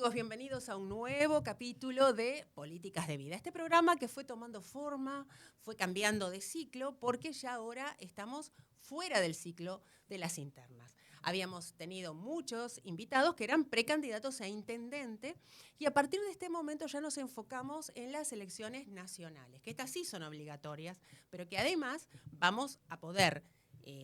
amigos, bienvenidos a un nuevo capítulo de Políticas de Vida. Este programa que fue tomando forma, fue cambiando de ciclo, porque ya ahora estamos fuera del ciclo de las internas. Habíamos tenido muchos invitados que eran precandidatos a intendente y a partir de este momento ya nos enfocamos en las elecciones nacionales, que estas sí son obligatorias, pero que además vamos a poder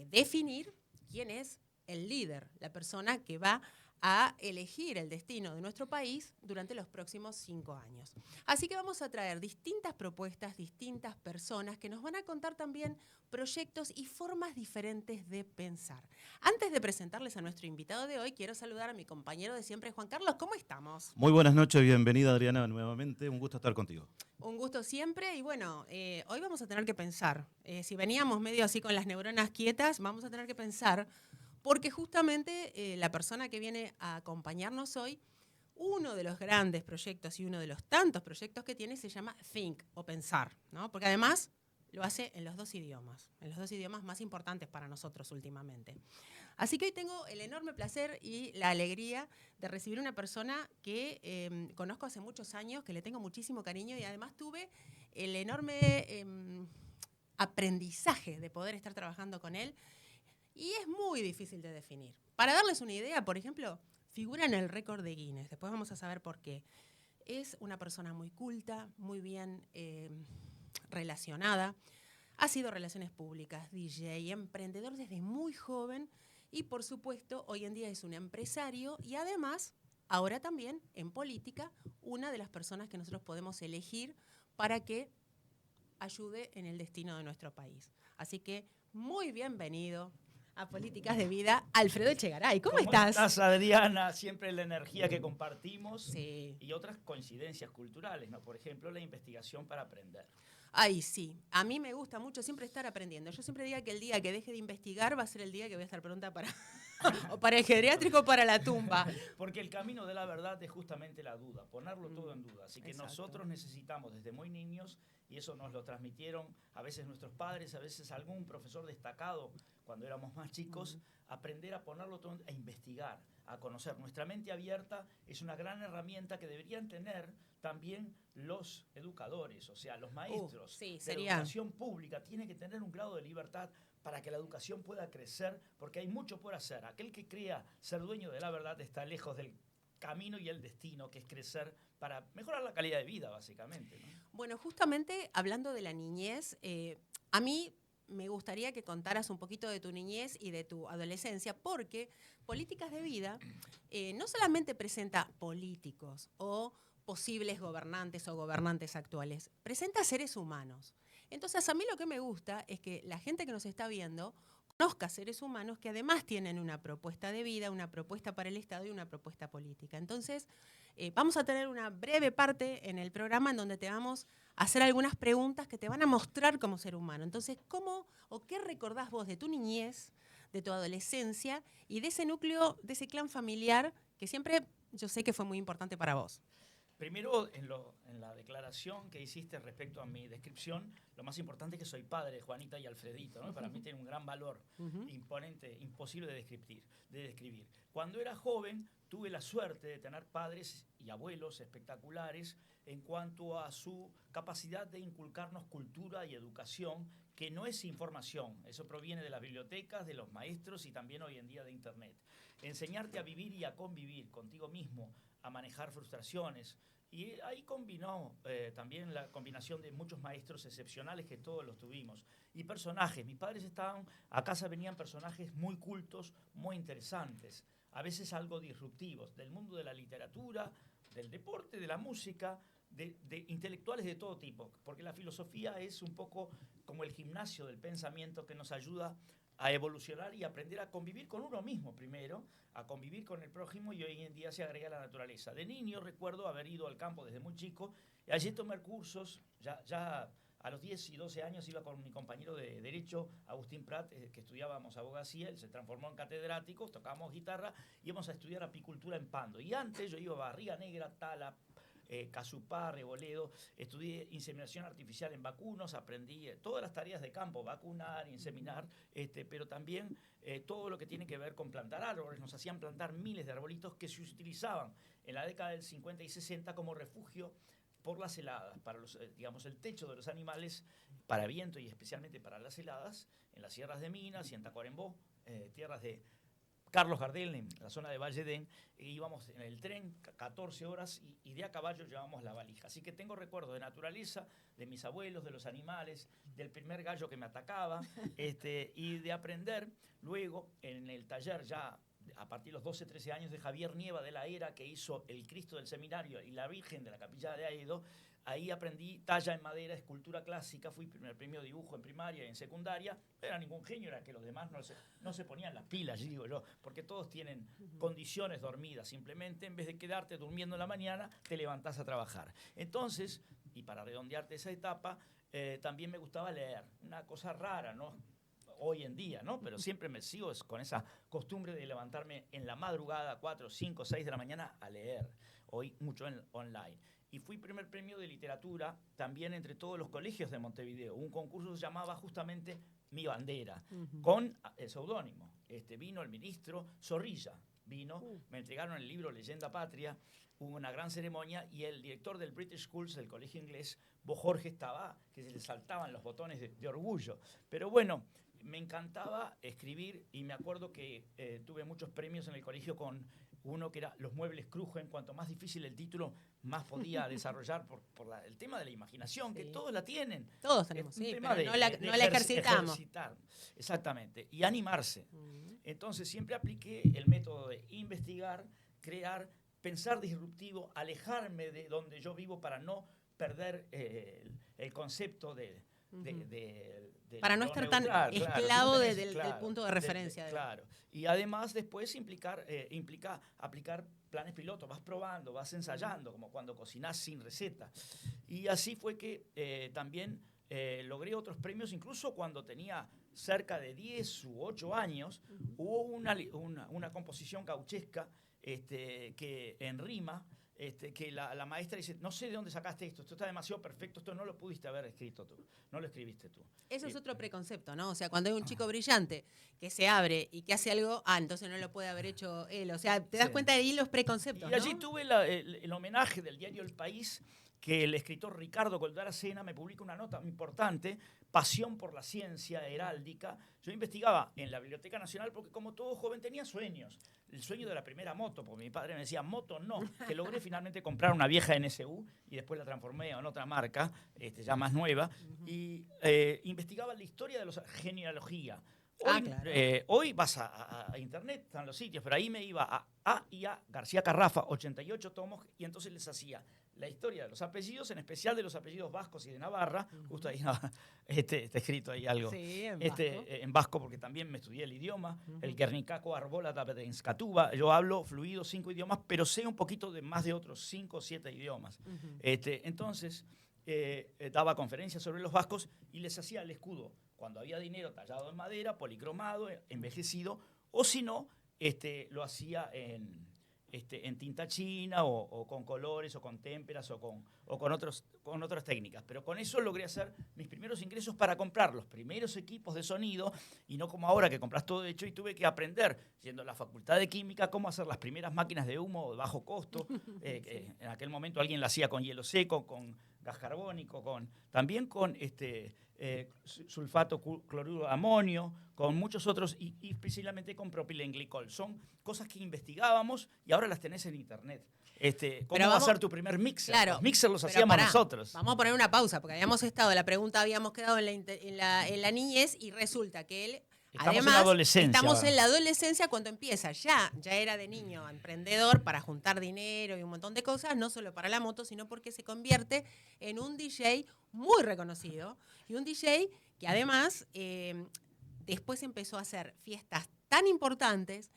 definir quién es el líder, la persona que va a elegir el destino de nuestro país durante los próximos 5 años. Así que vamos a traer distintas propuestas, distintas personas que nos van a contar también proyectos y formas diferentes de pensar. Antes de presentarles a nuestro invitado de hoy, quiero saludar a mi compañero de siempre, Juan Carlos. ¿Cómo estamos? Muy buenas noches, bienvenida Adriana nuevamente, un gusto estar contigo. Un gusto siempre y bueno, hoy vamos a tener que pensar. Si veníamos medio así con las neuronas quietas, vamos a tener que pensar porque justamente la persona que viene a acompañarnos hoy, uno de los grandes proyectos y uno de los tantos proyectos que tiene se llama Think o Pensar, ¿no? Porque además lo hace en los dos idiomas más importantes para nosotros últimamente. Así que hoy tengo el enorme placer y la alegría de recibir una persona que conozco hace muchos años, que le tengo muchísimo cariño y además tuve el enorme aprendizaje de poder estar trabajando con él. Y es muy difícil de definir. Para darles una idea, por ejemplo, figura en el récord de Guinness. Después vamos a saber por qué. Es una persona muy culta, muy bien relacionada. Ha sido relaciones públicas, DJ, emprendedor desde muy joven y, por supuesto, hoy en día es un empresario y además, ahora también en política, una de las personas que nosotros podemos elegir para que ayude en el destino de nuestro país. Así que muy bienvenido a Políticas de Vida, Alfredo Echegaray. ¿Cómo estás? ¿Estás, Adriana? Siempre la energía que compartimos Sí. y otras coincidencias culturales, ¿no? Por ejemplo, la investigación para aprender. Ay, sí. A mí me gusta mucho siempre estar aprendiendo. Yo siempre digo que el día que deje de investigar va a ser el día que voy a estar pronta para o para el geriátrico o para la tumba. Porque el camino de la verdad es justamente la duda, ponerlo todo en duda. Así que Exacto. nosotros necesitamos desde muy niños, y eso nos lo transmitieron a veces nuestros padres, a veces algún profesor destacado cuando éramos más chicos, aprender a ponerlo todo, a investigar, a conocer. Nuestra mente abierta es una gran herramienta que deberían tener también los educadores, o sea, los maestros Sí, de la educación pública. Tienen que tener un grado de libertad para que la educación pueda crecer, porque hay mucho por hacer. Aquel que crea ser dueño de la verdad está lejos del camino y el destino, que es crecer para mejorar la calidad de vida, básicamente, ¿no? Bueno, justamente hablando de la niñez, a mí me gustaría que contaras un poquito de tu niñez y de tu adolescencia, porque Políticas de Vida no solamente presenta políticos o posibles gobernantes o gobernantes actuales, presenta seres humanos. Entonces, a mí lo que me gusta es que la gente que nos está viendo conozca seres humanos que además tienen una propuesta de vida, una propuesta para el Estado y una propuesta política. Entonces, vamos a tener una breve parte en el programa en donde te vamos a hacer algunas preguntas que te van a mostrar como ser humano. Entonces, ¿cómo o qué recordás vos de tu niñez, de tu adolescencia y de ese núcleo, de ese clan familiar que siempre yo sé que fue muy importante para vos? Primero, en la declaración que hiciste respecto a mi descripción, lo más importante es que soy padre de Juanita y Alfredito, ¿no? Para mí tiene un gran valor imponente, imposible de describir. Cuando era joven, tuve la suerte de tener padres y abuelos espectaculares en cuanto a su capacidad de inculcarnos cultura y educación, que no es información, eso proviene de las bibliotecas, de los maestros y también hoy en día de Internet. Enseñarte a vivir y a convivir contigo mismo, a manejar frustraciones. Y ahí combinó también la combinación de muchos maestros excepcionales que todos los tuvimos. Y personajes. Mis padres estaban, a casa venían personajes muy cultos, muy interesantes, a veces algo disruptivos, del mundo de la literatura, del deporte, de la música, de intelectuales de todo tipo. Porque la filosofía es un poco como el gimnasio del pensamiento que nos ayuda a evolucionar y aprender a convivir con uno mismo primero, a convivir con el prójimo, y hoy en día se agrega la naturaleza. De niño recuerdo haber ido al campo desde muy chico y allí tomé cursos, ya a los 10 y 12 años iba con mi compañero de Derecho, Agustín Prat, que estudiábamos abogacía, él se transformó en catedrático, tocábamos guitarra, íbamos a estudiar apicultura en Pando. Y antes yo iba a Barriga Negra, Tala, Casupá, Reboledo. Estudié inseminación artificial en vacunos, aprendí todas las tareas de campo, vacunar, inseminar, pero también todo lo que tiene que ver con plantar árboles. Nos hacían plantar miles de arbolitos que se utilizaban en la década del 50 y 60 como refugio por las heladas, para digamos, el techo de los animales, para viento y especialmente para las heladas, en las sierras de Minas y en Tacuarembó, tierras de Carlos Gardel, en la zona de Valledén, íbamos en el tren 14 horas y de a caballo llevábamos la valija. Así que tengo recuerdos de naturaleza, de mis abuelos, de los animales, del primer gallo que me atacaba, y de aprender luego en el taller ya a partir de los 12, 13 años de Javier Nieva de la Era, que hizo el Cristo del Seminario y la Virgen de la Capilla de Aedo. Ahí aprendí talla en madera, escultura clásica, fui primer premio de dibujo en primaria y en secundaria. No era ningún genio, era que los demás no se ponían las pilas, digo yo, porque todos tienen condiciones dormidas. Simplemente en vez de quedarte durmiendo en la mañana, te levantás a trabajar. Entonces, y para redondearte esa etapa, también me gustaba leer. Una cosa rara, ¿no? Hoy en día, ¿no? Pero siempre me sigo con esa costumbre de levantarme en la madrugada, 4, 5, 6 de la mañana a leer. Hoy mucho online. Y fui primer premio de literatura también entre todos los colegios de Montevideo. Un concurso que se llamaba justamente Mi Bandera, con el seudónimo. Vino el ministro Zorrilla, me entregaron el libro Leyenda Patria, hubo una gran ceremonia y el director del British Schools, del colegio inglés, Bo Jorge, estaba, que se le saltaban los botones de orgullo. Pero bueno, me encantaba escribir y me acuerdo que tuve muchos premios en el colegio con uno que era Los muebles crujen. Cuanto más difícil el título, más podía desarrollar por el tema de la imaginación, que todos la tienen. Todos tenemos, sí, pero no la ejercitamos. Ejercitar, exactamente, y animarse. Entonces siempre apliqué el método de investigar, crear, pensar disruptivo, alejarme de donde yo vivo para no perder el concepto para no estar tan esclavo del punto de referencia. Claro. Y además después implica aplicar planes pilotos. Vas probando, vas ensayando, como cuando cocinás sin receta. Y así fue que también logré otros premios, incluso cuando tenía cerca de 10 u 8 años. Hubo una composición gauchesca que en rima, que la maestra dice, no sé de dónde sacaste esto está demasiado perfecto, esto no lo pudiste haber escrito tú, no lo escribiste tú. Eso es otro preconcepto, ¿no? O sea, cuando hay un chico brillante que se abre y que hace algo, entonces no lo puede haber hecho él. O sea, te das cuenta de ahí los preconceptos, y allí tuve el homenaje del diario El País, que el escritor Ricardo Coldaracena me publica una nota importante, Pasión por la ciencia heráldica. Yo investigaba en la Biblioteca Nacional porque como todo joven tenía sueños. El sueño de la primera moto, porque mi padre me decía, moto no, que logré finalmente comprar una vieja NSU y después la transformé en otra marca, ya más nueva, y investigaba la historia de la genealogía. Hoy, claro. Hoy vas a internet, están los sitios, pero ahí me iba a García Carrafa, 88 tomos, y entonces les hacía la historia de los apellidos, en especial de los apellidos vascos y de Navarra. Justo ahí está escrito ahí algo. Sí, en vasco. En vasco, porque también me estudié el idioma, el Guernicaco Arbola Tapetenskatuba. Yo hablo fluido 5 idiomas, pero sé un poquito de más de otros 5 o 7 idiomas. Entonces, daba conferencias sobre los vascos y les hacía el escudo. Cuando había dinero tallado en madera, policromado, envejecido, o si no, lo hacía en tinta china o con colores o con témperas o con otras técnicas. Pero con eso logré hacer mis primeros ingresos para comprar los primeros equipos de sonido y no como ahora que compras todo hecho y tuve que aprender, yendo a la Facultad de Química, cómo hacer las primeras máquinas de humo de bajo costo. En aquel momento alguien la hacía con hielo seco, con gas carbónico, también con sulfato cloruro de amonio, con muchos otros y especialmente con propilenglicol. Son cosas que investigábamos y ahora las tenés en internet. ¿Cómo va a ser tu primer mixer? Claro, los mixers los hacíamos nosotros. Vamos a poner una pausa, porque habíamos quedado en la niñez y resulta que él... Estamos en la adolescencia. Estamos en la adolescencia cuando empieza. Ya era de niño emprendedor para juntar dinero y un montón de cosas, no solo para la moto, sino porque se convierte en un DJ muy reconocido y un DJ que además después empezó a hacer fiestas tan importantes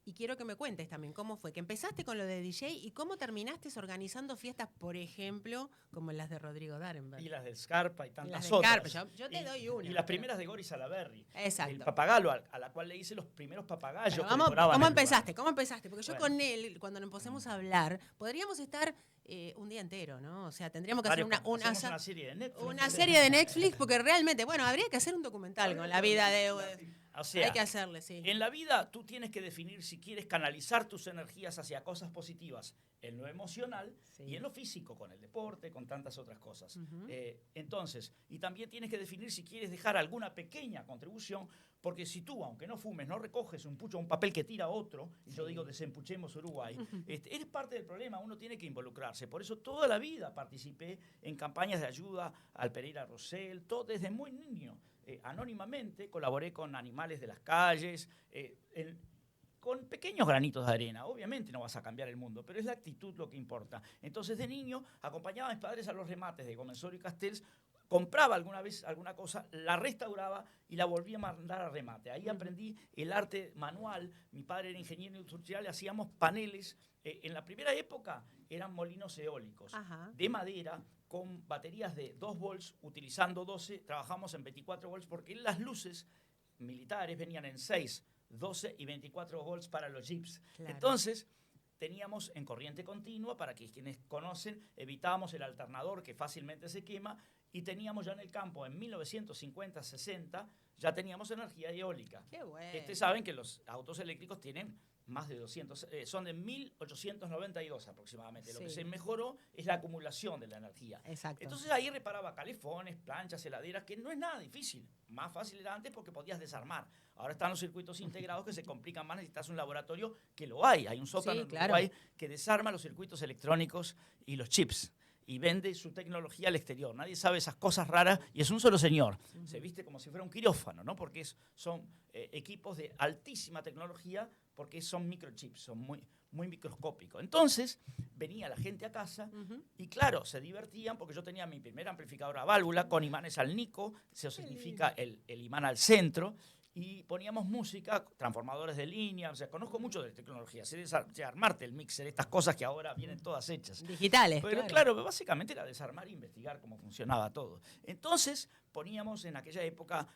Y quiero que me cuentes también cómo fue que empezaste con lo de DJ y cómo terminaste organizando fiestas, por ejemplo, como las de Rodrigo Darenberg. Y las del Scarpa y Y tantas las de otras. Scarpa, yo te doy una. Y las primeras de Gori Salaberry. Exacto. El papagayo, a la cual le hice los primeros papagayos Pero que vamos, decoraban ¿cómo el lugar. empezaste? ¿Cómo empezaste? Porque yo Bueno. con él, cuando nos empecemos a hablar, podríamos estar un día entero, ¿no? O sea, tendríamos que hacer Hacemos una una serie de Netflix. una serie de Netflix, porque realmente, bueno, habría que hacer un documental con la vida de... O sea, hay que hacerle, sí. en la vida tú tienes que definir si quieres canalizar tus energías hacia cosas positivas en lo emocional Sí. y en lo físico, con el deporte, con tantas otras cosas. Ujú. Entonces, y también tienes que definir si quieres dejar alguna pequeña contribución, porque si tú, aunque no fumes, no recoges un pucho, un papel que tira otro, y yo digo desempuchemos Uruguay, eres parte del problema, uno tiene que involucrarse. Por eso toda la vida participé en campañas de ayuda al Pereira Rosell, todo desde muy niño. Anónimamente colaboré con animales de las calles, con pequeños granitos de arena. Obviamente no vas a cambiar el mundo, pero es la actitud lo que importa. Entonces de niño acompañaba a mis padres a los remates de Gomensoro y Castells, compraba alguna vez alguna cosa, la restauraba y la volvía a mandar a remate. Ahí aprendí el arte manual. Mi padre era ingeniero industrial y hacíamos paneles. En la primera época eran molinos eólicos Ajá. de madera con baterías de 2 volts, utilizando 12, trabajamos en 24 volts porque las luces militares venían en 6, 12 y 24 volts para los jeeps. Claro. Entonces, teníamos en corriente continua, para que quienes conocen, evitábamos el alternador que fácilmente se quema, y teníamos ya en el campo, en 1950-60, ya teníamos energía eólica. Qué bueno. Saben que los autos eléctricos tienen más de 200, son de 1892 aproximadamente. Lo que Sí. se mejoró es la acumulación de la energía. Exacto. Entonces ahí reparaba calefones, planchas, heladeras, que no es nada difícil. Más fácil era antes porque podías desarmar. Ahora están los circuitos integrados que se complican más, necesitas un laboratorio, que lo hay. Hay un sótano Sí, en claro. Uruguay que desarma los circuitos electrónicos y los chips y vende su tecnología al exterior. Nadie sabe esas cosas raras y es un solo señor. Se viste como si fuera un quirófano, ¿no? Porque son equipos de altísima tecnología, porque son microchips, son muy microscópicos. Entonces, venía la gente a casa y claro, se divertían porque yo tenía mi primera amplificadora a válvula con imanes al Nico, eso significa el imán al centro, y poníamos música, transformadores de línea, o sea, conozco mucho de tecnología, sé armarte el mixer, estas cosas que ahora vienen todas hechas. Digitales, Pero claro, básicamente era desarmar e investigar cómo funcionaba todo. Entonces, poníamos en aquella época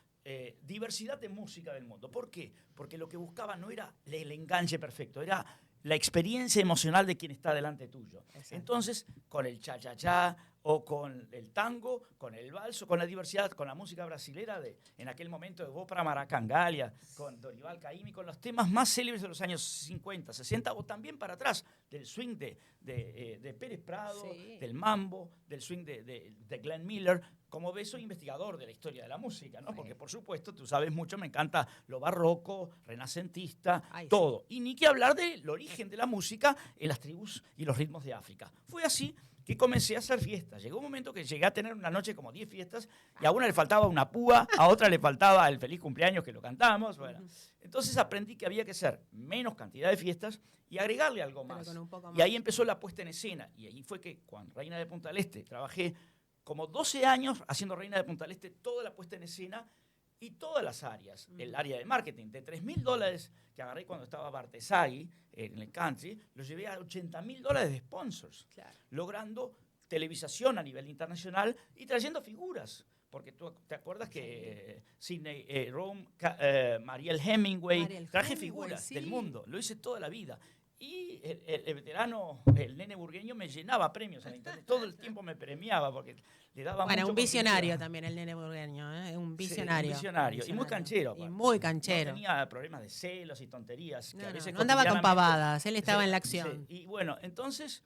diversidad de música del mundo. ¿Por qué? Porque lo que buscaba no era el enganche perfecto, era la experiencia emocional de quien está delante tuyo. Exacto. Entonces, con el cha-cha-cha, o con el tango, con el vals, o con la diversidad, con la música brasilera en aquel momento de Vó para Maracangalha, con Dorival Caymmi, con los temas más célebres de los años 50, 60, o también para atrás, del swing de Pérez Prado, Sí. del mambo, del swing de Glenn Miller. Como ves, soy investigador de la historia de la música, ¿no? Sí. Porque, por supuesto, tú sabes mucho, me encanta lo barroco, renacentista, Ay, todo. Y ni que hablar del origen de la música en las tribus y los ritmos de África. Fue así que comencé a hacer fiestas. Llegó un momento que llegué a tener una noche como 10 fiestas y a una le faltaba una púa, a otra le faltaba el feliz cumpleaños que lo cantamos. Bueno. Entonces aprendí que había que hacer menos cantidad de fiestas y agregarle algo Pero más. con un poco Y más. ahí empezó la puesta en escena. Y ahí fue que con Reina de Punta del Este trabajé como 12 años haciendo Reina de Punta del Este, toda la puesta en escena y todas las áreas. El área de marketing, de $3.000 que agarré cuando estaba Bartesagui en el country, lo llevé a $80.000 de sponsors, Claro. logrando televisación a nivel internacional y trayendo figuras. Porque tú te acuerdas que Sidney Rome, Mariel Hemingway, traje figuras sí. del mundo, lo hice toda la vida. Y el veterano, el nene burgueño, me llenaba premios en la internet. Todo el tiempo me premiaba porque le daba Bueno, mucho un visionario contenido. también el nene burgueño, ¿eh? Un Sí, visionario. un visionario. Y muy canchero. Y aparte. muy canchero. No tenía problemas de celos y tonterías. Que No, a veces no andaba con cotidianamente- pavadas, él estaba en la Sí, acción. sí. Y bueno, entonces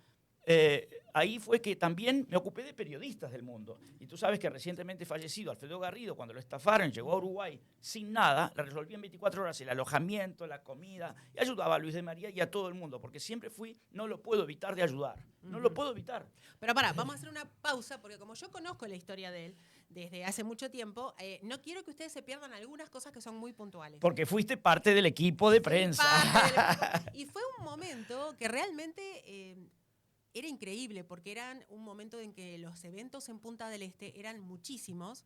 ahí fue que también me ocupé de periodistas del mundo. Y tú sabes que recientemente fallecido Alfredo Garrido, cuando lo estafaron, llegó a Uruguay sin nada, le resolví en 24 horas el alojamiento, la comida, y ayudaba a Luis de María y a todo el mundo, porque siempre no lo puedo evitar de ayudar. No lo puedo evitar. Pero pará, vamos a hacer una pausa, porque como yo conozco la historia de él desde hace mucho tiempo, no quiero que ustedes se pierdan algunas cosas que son muy puntuales. Porque fuiste parte del equipo de prensa. Y fue un momento que realmente era increíble, porque eran un momento en que los eventos en Punta del Este eran muchísimos,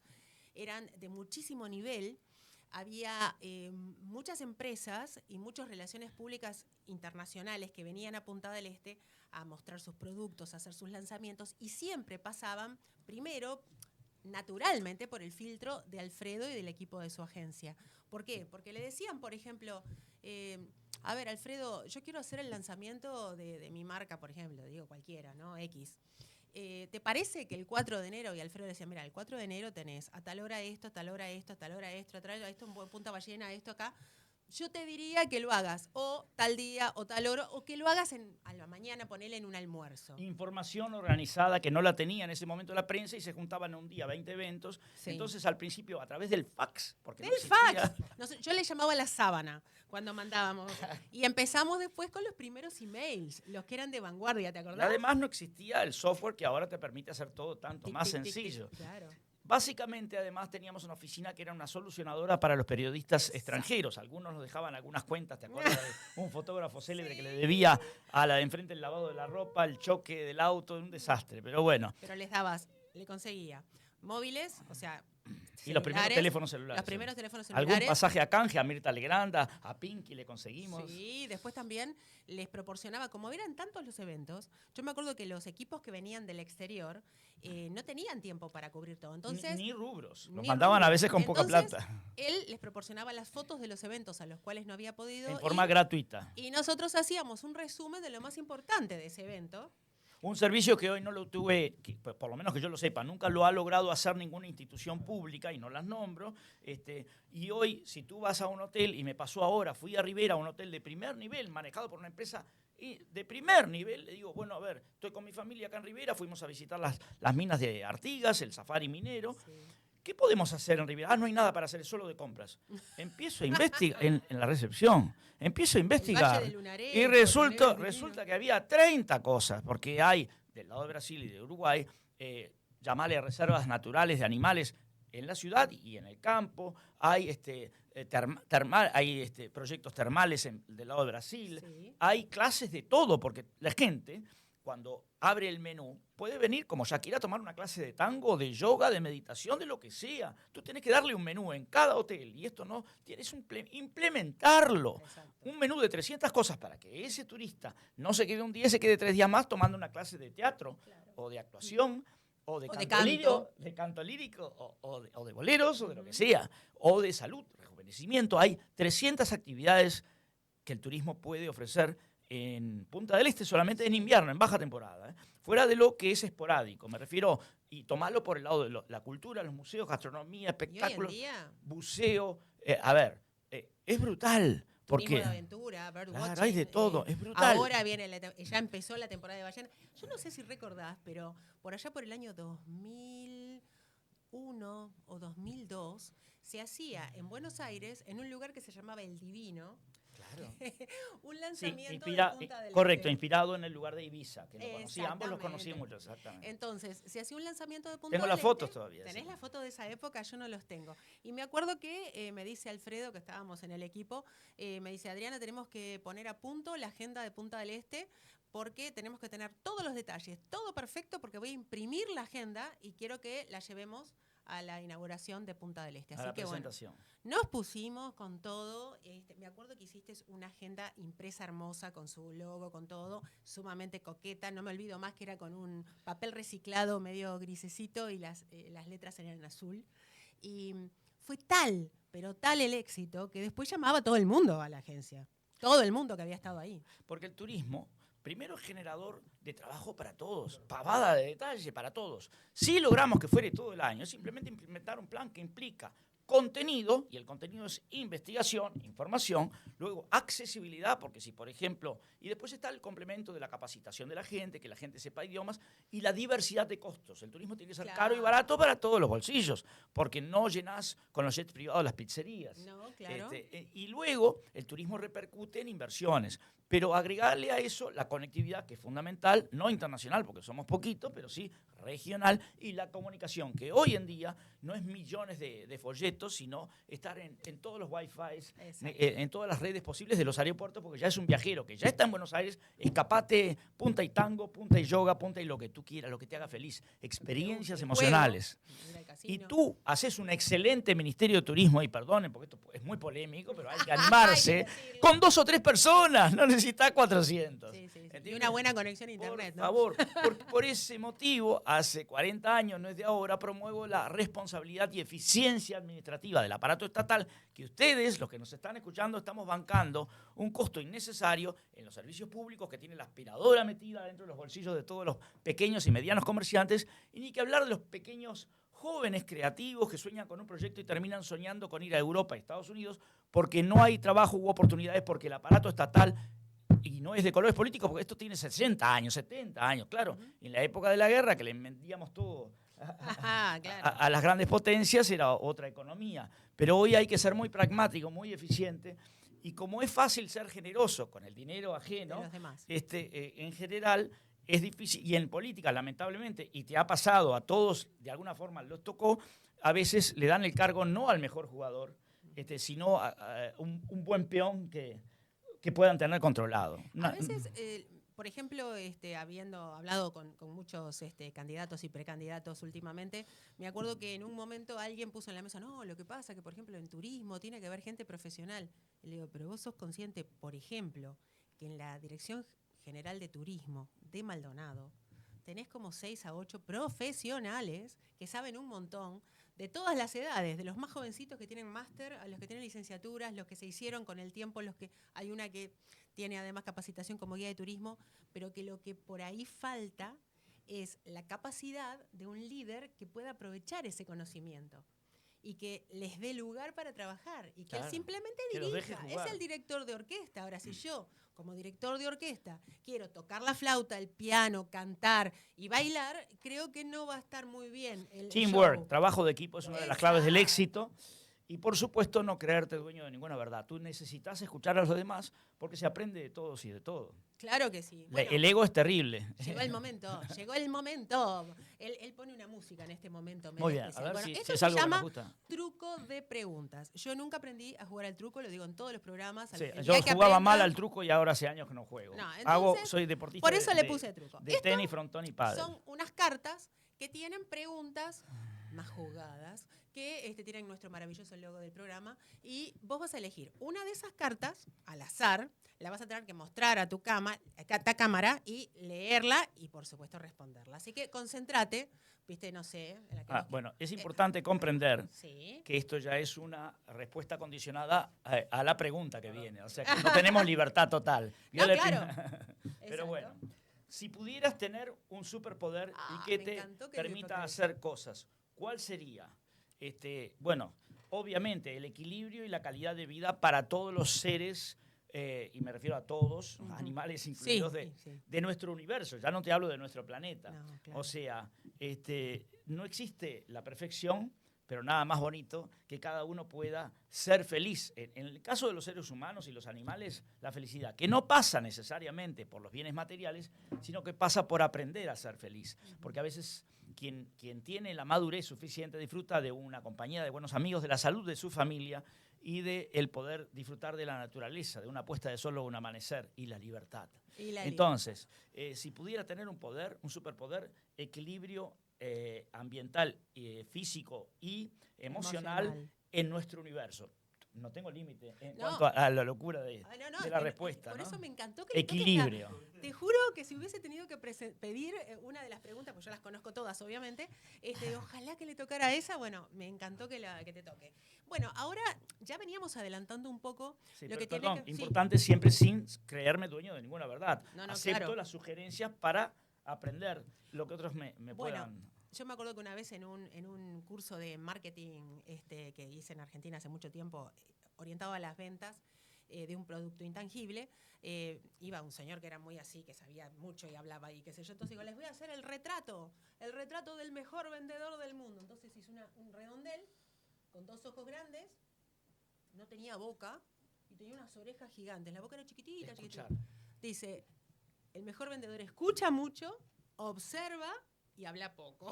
eran de muchísimo nivel. había muchas empresas y muchas relaciones públicas internacionales que venían a Punta del Este a mostrar sus productos, a hacer sus lanzamientos, y siempre pasaban, primero, naturalmente, por el filtro de Alfredo y del equipo de su agencia. ¿Por qué? Porque le decían, por ejemplo, a ver, Alfredo, yo quiero hacer el lanzamiento de mi marca, por ejemplo, digo cualquiera, ¿no? X. ¿Te parece que el 4 de enero, y Alfredo decía, mira, el 4 de enero tenés a tal hora esto, a tal hora esto, a tal hora esto, a tal hora esto, en Punta Ballena, esto acá? Yo te diría que lo hagas o tal día o tal hora, o que lo hagas a la mañana, ponele en un almuerzo. Información organizada que no la tenía en ese momento la prensa y se juntaban en un día 20 eventos. Sí. Entonces, al principio, a través del fax. Porque Del no existía, fax. No sé, yo le llamaba la sábana cuando mandábamos. Y empezamos después con los primeros emails, los que eran de vanguardia, ¿te acordás? Además, no existía el software que ahora te permite hacer todo tanto más sencillo. Claro. Básicamente, además, teníamos una oficina que era una solucionadora para los periodistas extranjeros. Algunos nos dejaban algunas cuentas, ¿te acuerdas de un fotógrafo célebre que le debía a la de enfrente el lavado de la ropa, el choque del auto, un desastre, pero bueno. Pero le conseguía móviles, o sea, Y los primeros teléfonos celulares. Los primeros teléfonos celulares. Algún pasaje a canje a Mirta Legranda, a Pinky le conseguimos. Sí, después también les proporcionaba, como eran tantos los eventos, yo me acuerdo que los equipos que venían del exterior no tenían tiempo para cubrir todo. Entonces, ni rubros. Los mandaban a veces con poca plata. Él les proporcionaba las fotos de los eventos a los cuales no había podido. En forma gratuita. Y nosotros hacíamos un resumen de lo más importante de ese evento. Un servicio que hoy no lo tuve, por lo menos que yo lo sepa, nunca lo ha logrado hacer ninguna institución pública, y no las nombro. Y hoy, si tú vas a un hotel, y me pasó ahora, fui a Rivera, a un hotel de primer nivel, manejado por una empresa de primer nivel, le digo, bueno, a ver, estoy con mi familia acá en Rivera, fuimos a visitar las minas de Artigas, el safari minero. Sí. ¿Qué podemos hacer en Rivera? No hay nada para hacer, es solo de compras. Empiezo a investigar en la recepción. Empiezo a investigar. Y resulta que había 30 cosas, porque hay del lado de Brasil y de Uruguay, llamarle reservas naturales de animales en la ciudad y en el campo. Hay proyectos termales del lado de Brasil. Sí. Hay clases de todo, porque la gente, cuando abre el menú, puede venir como Shakira a tomar una clase de tango, de yoga, de meditación, de lo que sea. Tú tienes que darle un menú en cada hotel, y esto no, tienes que implementarlo. Exacto. Un menú de 300 cosas para que ese turista no se quede un día, se quede 3 días más tomando una clase de teatro, claro, o de actuación, o de canto lírico, o de boleros, o de lo que sea, o de salud, rejuvenecimiento. Hay 300 actividades que el turismo puede ofrecer en Punta del Este solamente en invierno, en baja temporada, fuera de lo que es esporádico. Me refiero, y tomarlo por el lado de la cultura, los museos, gastronomía, espectáculos, buceo. Es brutal. Turismo de aventura, birdwatching. Claro, hay de todo, es brutal. Ahora ya empezó la temporada de ballena. Yo no sé si recordás, pero por allá por el año 2001 o 2002 se hacía en Buenos Aires, en un lugar que se llamaba El Divino, claro, un lanzamiento de Punta del Este. Correcto, inspirado en el lugar de Ibiza, que lo conocí, ambos los conocí mucho, exactamente. Entonces, se hacía un lanzamiento de Punta del Este. Tengo las fotos todavía. ¿Tenés las fotos de esa época? Yo no los tengo. Y me acuerdo que me dice Alfredo, que estábamos en el equipo, me dice, Adriana, tenemos que poner a punto la agenda de Punta del Este, porque tenemos que tener todos los detalles, todo perfecto, porque voy a imprimir la agenda y quiero que la llevemos a la inauguración de Punta del Este. Así que bueno, nos pusimos con todo. Me acuerdo que hiciste una agenda impresa hermosa con su logo, con todo, sumamente coqueta. No me olvido más que era con un papel reciclado medio grisecito y las letras eran en azul. Y fue tal, pero tal el éxito que después llamaba a todo el mundo a la agencia. Todo el mundo que había estado ahí. Porque el turismo, primero, es generador de trabajo para todos, pavada de detalle para todos. Si logramos que fuere todo el año, es simplemente implementar un plan que implica contenido, y el contenido es investigación, información, luego accesibilidad, porque si, por ejemplo, y después está el complemento de la capacitación de la gente, que la gente sepa idiomas, y la diversidad de costos. El turismo tiene que ser caro y barato para todos los bolsillos, porque no llenás con los jets privados las pizzerías. No, claro. Y luego el turismo repercute en inversiones, pero agregarle a eso la conectividad, que es fundamental, no internacional, porque somos poquitos, pero sí regional, y la comunicación, que hoy en día no es millones de folletos chetos, sino estar en todos los Wi-Fi, en todas las redes posibles de los aeropuertos, porque ya es un viajero que ya está en Buenos Aires, escapate, punta y tango, punta y yoga, punta y lo que tú quieras, lo que te haga feliz, experiencias emocionales. Y tú haces un excelente Ministerio de Turismo, y perdonen, porque esto es muy polémico, pero hay que animarse, con 2 o 3 personas, no necesitas 400. Sí. Y una buena conexión a internet, por favor, por ese motivo, hace 40 años, no es de ahora, promuevo la responsabilidad y eficiencia administrativa del aparato estatal, que ustedes, los que nos están escuchando, estamos bancando un costo innecesario en los servicios públicos que tiene la aspiradora metida dentro de los bolsillos de todos los pequeños y medianos comerciantes, y ni que hablar de los pequeños jóvenes creativos que sueñan con un proyecto y terminan soñando con ir a Europa y Estados Unidos porque no hay trabajo u oportunidades, porque el aparato estatal, y no es de colores políticos, porque esto tiene 60 años, 70 años, claro. En la época de la guerra, que le vendíamos todo a las grandes potencias, era otra economía. Pero hoy hay que ser muy pragmático, muy eficiente. Y como es fácil ser generoso con el dinero ajeno, en general es difícil. Y en política, lamentablemente, y te ha pasado a todos, de alguna forma los tocó, a veces le dan el cargo no al mejor jugador, sino a un buen peón que puedan tener controlado. A veces, por ejemplo, habiendo hablado con muchos candidatos y precandidatos últimamente, me acuerdo que en un momento alguien puso en la mesa, no, lo que pasa que, por ejemplo, en turismo tiene que haber gente profesional. Y le digo, pero vos sos consciente, por ejemplo, que en la Dirección General de Turismo de Maldonado tenés como 6 a 8 profesionales que saben un montón, de todas las edades, de los más jovencitos que tienen máster, a los que tienen licenciaturas, los que se hicieron con el tiempo, hay una que tiene además capacitación como guía de turismo, pero que lo que por ahí falta es la capacidad de un líder que pueda aprovechar ese conocimiento y que les dé lugar para trabajar y que él simplemente dirija. Es el director de orquesta. Ahora, si yo, como director de orquesta, quiero tocar la flauta, el piano, cantar y bailar, creo que no va a estar muy bien el Teamwork, show. trabajo de equipo es una de las claves del éxito. Y por supuesto no creerte dueño de ninguna verdad. Tú necesitas escuchar a los demás porque se aprende de todos y de todo. Claro que sí. Bueno, el ego es terrible. Llegó el momento, llegó el momento. Él pone una música en este momento. Muy bien, a ver bueno, si eso es se algo llama que nos gusta. truco de preguntas. Yo nunca aprendí a jugar al truco, lo digo en todos los programas. Sí, yo jugaba mal al truco y ahora hace años que no juego. No, entonces, soy deportista. Por eso le puse truco. De tenis, frontón y pádel. Son unas cartas que tienen preguntas más jugadas, que tienen nuestro maravilloso logo del programa, y vos vas a elegir una de esas cartas al azar, la vas a tener que mostrar a tu cámara y leerla y por supuesto responderla. Así que concéntrate, viste, no sé. Bueno, es importante comprender ¿sí? que esto ya es una respuesta condicionada a la pregunta que viene, o sea que no tenemos libertad total. Claro. Pero bueno, si pudieras tener un superpoder y que te permita hacer cosas, ¿cuál sería? Bueno, obviamente el equilibrio y la calidad de vida para todos los seres, y me refiero a todos, animales incluidos de nuestro universo, ya no te hablo de nuestro planeta. No, claro. O sea, no existe la perfección, pero nada más bonito que cada uno pueda ser feliz. En el caso de los seres humanos y los animales, la felicidad, que no pasa necesariamente por los bienes materiales, sino que pasa por aprender a ser feliz. Porque a veces quien tiene la madurez suficiente disfruta de una compañía, de buenos amigos, de la salud de su familia y de el poder disfrutar de la naturaleza, de una puesta de sol o un amanecer y la libertad. Entonces, si pudiera tener un poder, un superpoder, equilibrio ambiental, físico y emocional en nuestro universo. No tengo límite en cuanto a la locura de la respuesta. Por eso me encantó que equilibrio. Te juro que si hubiese tenido que pedir una de las preguntas, pues yo las conozco todas, obviamente, ojalá que le tocara esa, bueno, me encantó que te toque. Bueno, ahora ya veníamos adelantando un poco lo que tiene que... Importante siempre sin creerme dueño de ninguna verdad. Acepto las sugerencias para aprender lo que otros me puedan... Yo me acuerdo que una vez en un curso de marketing que hice en Argentina hace mucho tiempo, orientado a las ventas de un producto intangible, iba un señor que era muy así, que sabía mucho y hablaba y qué sé yo. Entonces digo, les voy a hacer el retrato del mejor vendedor del mundo. Entonces hice un redondel con 2 ojos grandes, no tenía boca y tenía unas orejas gigantes. La boca era chiquitita. Dice, el mejor vendedor escucha mucho, observa y habla poco.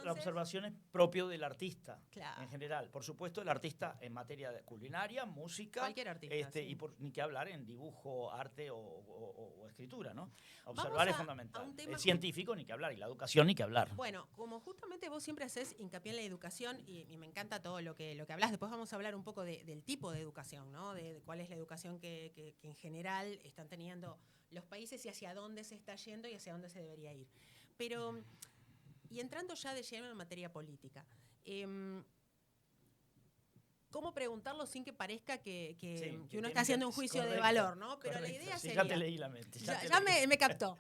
La observación es propio del artista, Claro. en general. Por supuesto, el artista en materia de culinaria, música, Cualquier artista, sí. y ni que hablar en dibujo, arte o escritura, ¿no? Vamos Observar es a fundamental. un tema El científico, ni que hablar, y la educación, ni que hablar. Bueno, como justamente vos siempre haces hincapié en la educación y me encanta todo lo que hablas, después vamos a hablar un poco del tipo de educación, ¿no? De cuál es la educación que en general están teniendo los países y hacia dónde se está yendo y hacia dónde se debería ir. Pero, y entrando ya de lleno en materia política, ¿cómo preguntarlo sin que parezca que uno está haciendo un juicio de valor, ¿no? Pero correcto. la idea Sí, sería... ya te leí la mente. Ya me captó.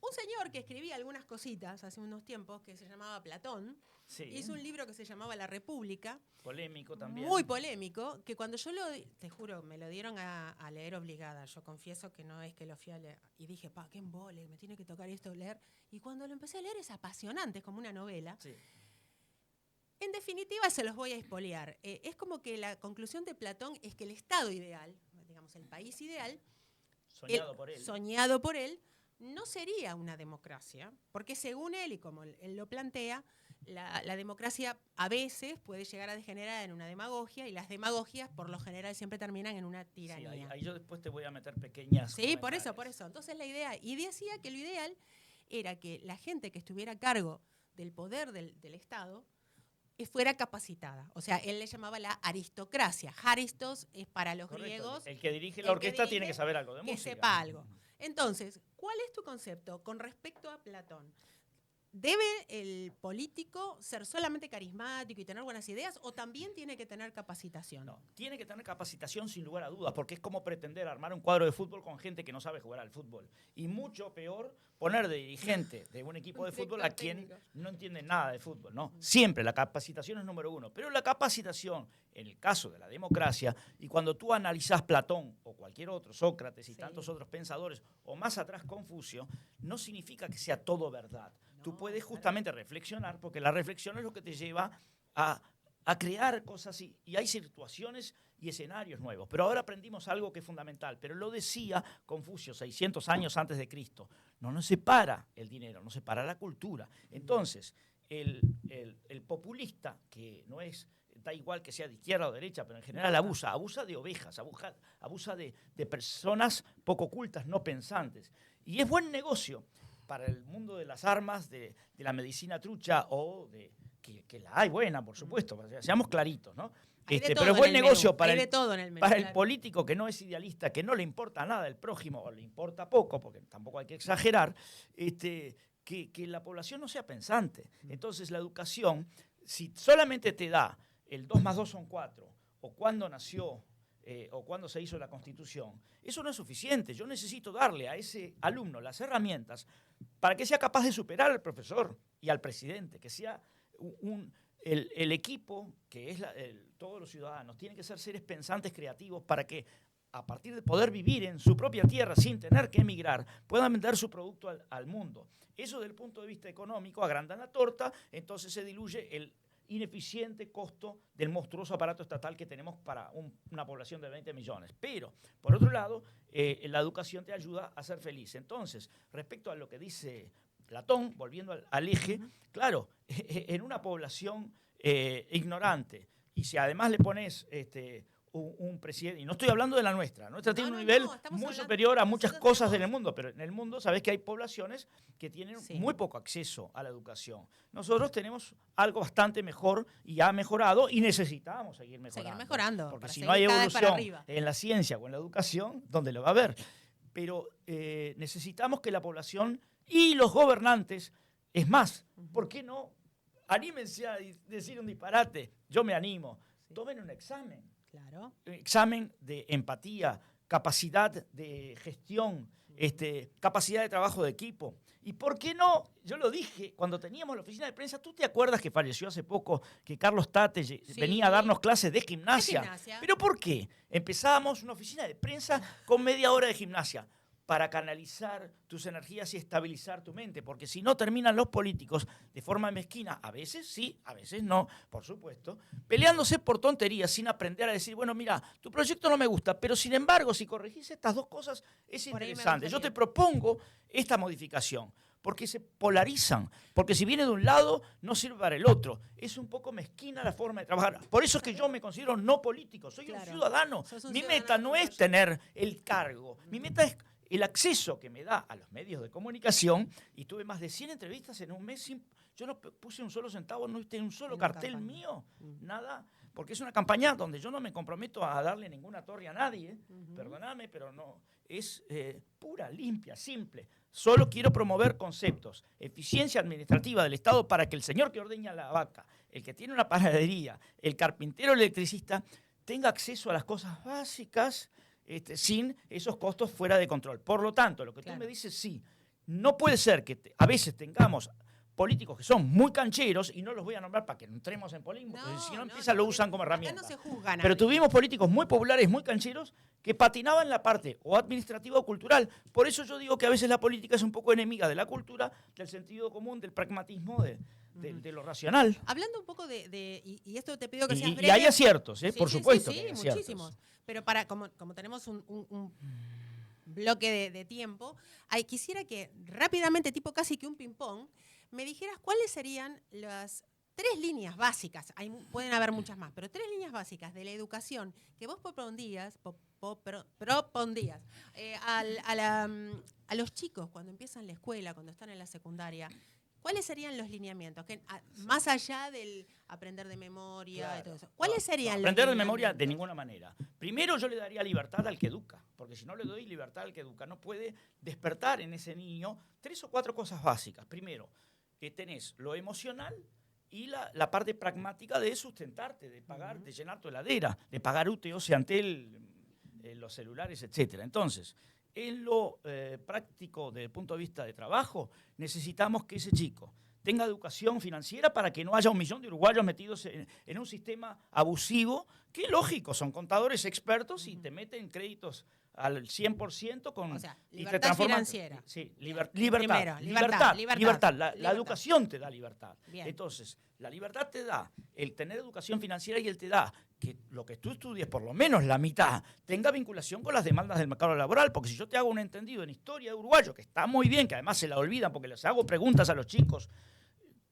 Un señor que escribía algunas cositas hace unos tiempos, que se llamaba Platón, Sí. hizo un libro que se llamaba La República. Polémico también. Muy polémico, que cuando yo te juro, me lo dieron a leer obligada. Yo confieso que no es que lo fui a leer. Y dije, qué embole, me tiene que tocar esto leer. Y cuando lo empecé a leer es apasionante, es como una novela. Sí. En definitiva, se los voy a espolear. Es como que la conclusión de Platón es que el estado ideal, digamos, el país ideal, soñado por él, no sería una democracia, porque según él, y como él lo plantea, la democracia a veces puede llegar a degenerar en una demagogia, y las demagogias por lo general siempre terminan en una tiranía. Sí, ahí yo después te voy a meter pequeñas... Sí, por eso. Entonces la idea, y decía que lo ideal era que la gente que estuviera a cargo del poder del Estado fuera capacitada. O sea, él le llamaba la aristocracia. Aristos es para los griegos. El que dirige la orquesta tiene que saber algo de música. Que sepa algo. Entonces, ¿cuál es tu concepto con respecto a Platón? ¿Debe el político ser solamente carismático y tener buenas ideas o también tiene que tener capacitación? No, tiene que tener capacitación sin lugar a dudas, porque es como pretender armar un cuadro de fútbol con gente que no sabe jugar al fútbol. Y mucho peor, poner de dirigente de un equipo de fútbol a quien no entiende nada de fútbol. No, siempre la capacitación es número uno. Pero la capacitación, en el caso de la democracia, y cuando tú analizás Platón o cualquier otro, Sócrates y tantos otros pensadores, o más atrás Confucio, no significa que sea todo verdad. Tú puedes justamente reflexionar, porque la reflexión es lo que te lleva a crear cosas y hay situaciones y escenarios nuevos. Pero ahora aprendimos algo que es fundamental, pero lo decía Confucio 600 años antes de Cristo. No nos separa el dinero, nos separa la cultura. Entonces, el populista, que no es, da igual que sea de izquierda o derecha, pero en general abusa de ovejas, abusa de personas poco cultas, no pensantes. Y es buen negocio para el mundo de las armas, de la medicina trucha o de que la hay buena, por supuesto, seamos claritos, ¿no? Pero es buen negocio para el político que no es idealista, que no le importa nada el prójimo, o le importa poco, porque tampoco hay que exagerar, que la población no sea pensante. Entonces la educación, si solamente te da el 2 más 2 son 4, o cuándo nació, o cuándo se hizo la Constitución, eso no es suficiente. Yo necesito darle a ese alumno las herramientas para que sea capaz de superar al profesor y al presidente, que sea el equipo, que es todos los ciudadanos, tienen que ser seres pensantes, creativos, para que a partir de poder vivir en su propia tierra sin tener que emigrar, puedan vender su producto al mundo. Eso desde el punto de vista económico agranda la torta, entonces se diluye el ineficiente costo del monstruoso aparato estatal que tenemos para una población de 20 millones. Pero, por otro lado, la educación te ayuda a ser feliz. Entonces, respecto a lo que dice Platón, volviendo al eje, claro, en una población ignorante, y si además le pones un presidente, y no estoy hablando de la nuestra tiene un nivel muy superior a muchas cosas del mundo, pero en el mundo sabes que hay poblaciones que tienen muy poco acceso a la educación. Nosotros tenemos algo bastante mejor y ha mejorado y necesitamos seguir mejorando. Porque si no hay evolución en la ciencia o en la educación, ¿dónde lo va a haber? Pero necesitamos que la población y los gobernantes, es más, ¿por qué no? Anímense a decir un disparate. Yo me animo. Tomen un examen. Claro. Examen de empatía, capacidad de gestión, capacidad de trabajo de equipo. ¿Y por qué no? Yo lo dije cuando teníamos la oficina de prensa. ¿Tú te acuerdas que falleció hace poco, que Carlos Tate venía a darnos clases de gimnasia? ¿Pero por qué? Empezábamos una oficina de prensa con media hora de gimnasia para canalizar tus energías y estabilizar tu mente, porque si no terminan los políticos de forma mezquina, a veces sí, a veces no, por supuesto, peleándose por tonterías sin aprender a decir, bueno, mira, tu proyecto no me gusta, pero sin embargo, si corregís estas dos cosas, es interesante. Yo te propongo esta modificación. porque se polarizan, porque si viene de un lado no sirve para el otro. Es un poco mezquina la forma de trabajar. Por eso es que yo me considero no político, soy un ciudadano. Mi meta no es tener el cargo, mi meta es el acceso que me da a los medios de comunicación, y tuve más de 100 entrevistas en un mes. Yo no puse un solo centavo, no hice un solo cartel mío, nada, porque es una campaña donde yo no me comprometo a darle ninguna torre a nadie, perdóname, pero no, es pura, limpia, simple. Solo quiero promover conceptos, eficiencia administrativa del Estado para que el señor que ordeña la vaca, el que tiene una panadería, el carpintero, el electricista, tenga acceso a las cosas básicas sin esos costos fuera de control. Por lo tanto, lo que tú me dices, sí, no puede ser que a veces tengamos políticos que son muy cancheros, y no los voy a nombrar para que no entremos en polémica, porque si no empiezan lo usan como herramienta. No se juzgan. Pero tuvimos políticos muy populares, muy cancheros, que patinaban en la parte o administrativa o cultural. Por eso yo digo que a veces la política es un poco enemiga de la cultura, del sentido común, del pragmatismo, de lo racional. Hablando un poco y esto te pido que seas breve. Y hay aciertos, sí, por supuesto. Sí, muchísimos. Pero como tenemos un bloque de tiempo, quisiera que rápidamente, tipo casi que un ping-pong, me dijeras cuáles serían las 3 líneas básicas, pueden haber muchas más, pero 3 líneas básicas de la educación que vos propondías a los chicos cuando empiezan la escuela, cuando están en la secundaria. ¿Cuáles serían los lineamientos? Más allá del aprender de memoria y todo eso. ¿Cuáles serían los aprender de memoria de ninguna manera. Primero yo le daría libertad al que educa, porque si no le doy libertad al que educa, no puede despertar en ese niño 3 o 4 cosas básicas. Primero, que tenés lo emocional y la parte pragmática de sustentarte, de pagar, de llenar tu heladera, de pagar UTE, Antel, los celulares, etc. Entonces, en lo práctico desde el punto de vista de trabajo, necesitamos que ese chico tenga educación financiera para que no haya 1 millón de uruguayos metidos en un sistema abusivo, que lógico, son contadores expertos y te meten créditos al 100% con... O sea, y libertad te transforman, financiera. Sí, Primero, libertad. La educación te da libertad. Bien. Entonces, la libertad te da el tener educación financiera, y él te da que lo que tú estudies, por lo menos la mitad, tenga vinculación con las demandas del mercado laboral. Porque si yo te hago un entendido en historia de uruguayo, que está muy bien, que además se la olvidan porque les hago preguntas a los chicos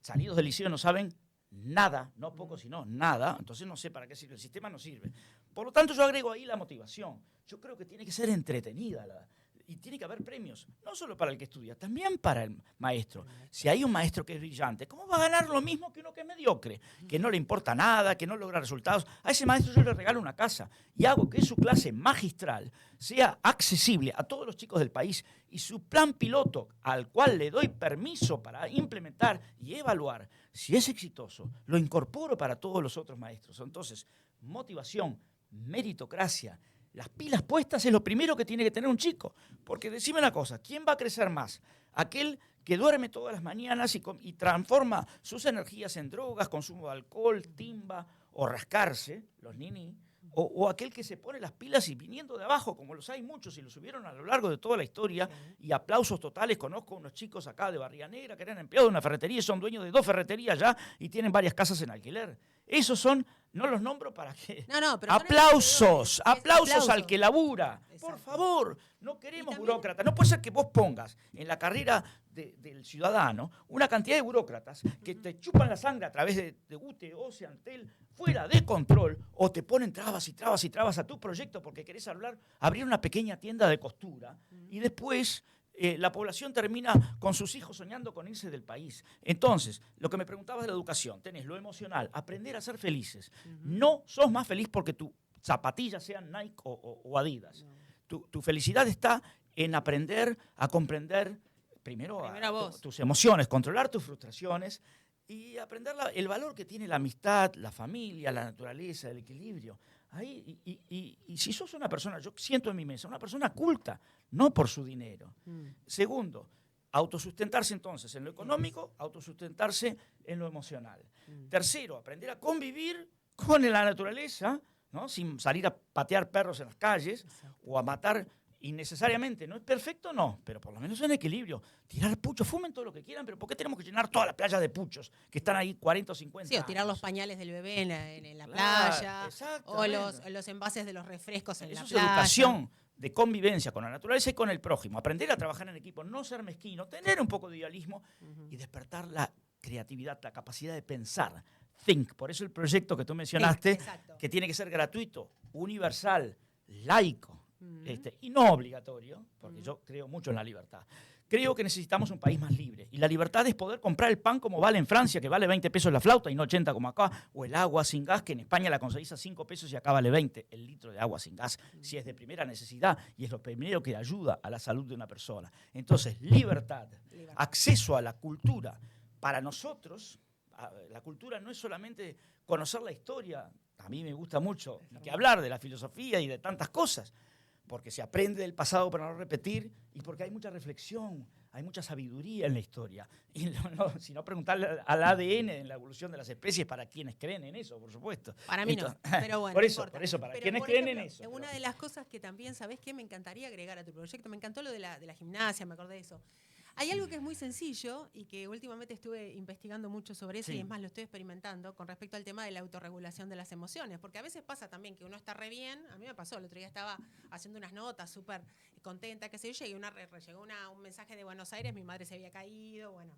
salidos del liceo, no saben nada, no poco, sino nada, entonces no sé para qué sirve, el sistema no sirve. Por lo tanto, yo agrego ahí la motivación. Yo creo que tiene que ser entretenida y tiene que haber premios, no solo para el que estudia, también para el maestro. Si hay un maestro que es brillante, ¿cómo va a ganar lo mismo que uno que es mediocre? Que no le importa nada, que no logra resultados. A ese maestro yo le regalo una casa y hago que su clase magistral sea accesible a todos los chicos del país, y su plan piloto, al cual le doy permiso para implementar y evaluar si es exitoso, lo incorporo para todos los otros maestros. Entonces, motivación, meritocracia, las pilas puestas es lo primero que tiene que tener un chico. Porque decime una cosa, ¿quién va a crecer más? Aquel que duerme todas las mañanas y transforma sus energías en drogas, consumo de alcohol, timba o rascarse, los ninis, o aquel que se pone las pilas y viniendo de abajo, como los hay muchos y los subieron a lo largo de toda la historia, y aplausos totales. Conozco unos chicos acá de Barriga Negra que eran empleados de una ferretería y son dueños de 2 ferreterías ya y tienen varias casas en alquiler. Esos son, no los nombro para que... pero aplausos al que labura. Exacto. Por favor, no queremos también... burócratas. No puede ser que vos pongas en la carrera del ciudadano una cantidad de burócratas que te chupan la sangre a través de UTE, Antel, fuera de control, o te ponen trabas y trabas y trabas a tu proyecto porque querés abrir una pequeña tienda de costura, y después la población termina con sus hijos soñando con irse del país. Entonces, lo que me preguntabas de la educación, tenés lo emocional, aprender a ser felices. No sos más feliz porque tus zapatillas sean Nike o Adidas. Tu felicidad está en aprender a comprender primero tus emociones, controlar tus frustraciones y aprender el valor que tiene la amistad, la familia, la naturaleza, el equilibrio. Ahí, y si sos una persona, yo siento en mi mesa, una persona culta, no por su dinero. Segundo, autosustentarse entonces en lo económico, autosustentarse en lo emocional. Tercero, aprender a convivir con la naturaleza, ¿no? Sin salir a patear perros en las calles o a matar innecesariamente. ¿No es perfecto? No, pero por lo menos en equilibrio. Tirar puchos, fumen todo lo que quieran, pero ¿por qué tenemos que llenar toda la playa de puchos que están ahí 40 o 50 Sí, o tirar los pañales del bebé en la playa, o los envases de los refrescos en la playa. Eso es educación. de convivencia con la naturaleza y con el prójimo. Aprender a trabajar en equipo, no ser mezquino, tener un poco de idealismo y despertar la creatividad, la capacidad de pensar. Think. Por eso el proyecto que tú mencionaste, que tiene que ser gratuito, universal, laico, y no obligatorio, porque yo creo mucho en la libertad. Creo que necesitamos un país más libre. Y la libertad es poder comprar el pan como vale en Francia, que vale 20 pesos la flauta y no 80 como acá. O el agua sin gas, que en España la conseguís a 5 pesos y acá vale 20 el litro de agua sin gas, si es de primera necesidad y es lo primero que ayuda a la salud de una persona. Entonces, libertad, acceso a la cultura. Para nosotros, la cultura no es solamente conocer la historia. A mí me gusta mucho que hablar de la filosofía y de tantas cosas, porque se aprende del pasado para no repetir y porque hay mucha reflexión, hay mucha sabiduría en la historia. Y si no, preguntarle al ADN en la evolución de las especies para quienes creen en eso, por supuesto. Para mí no, pero bueno, por eso, para pero quienes por creen ejemplo, en eso. Una de las cosas que también, ¿sabés qué? Me encantaría agregar a tu proyecto, me encantó lo de la gimnasia, me acordé de eso. Hay algo que es muy sencillo y que últimamente estuve investigando mucho sobre eso, y es más, lo estoy experimentando con respecto al tema de la autorregulación de las emociones, porque a veces pasa también que uno está re bien. A mí me pasó, el otro día estaba haciendo unas notas súper contenta, qué sé yo, y llegó un mensaje de Buenos Aires, mi madre se había caído, bueno.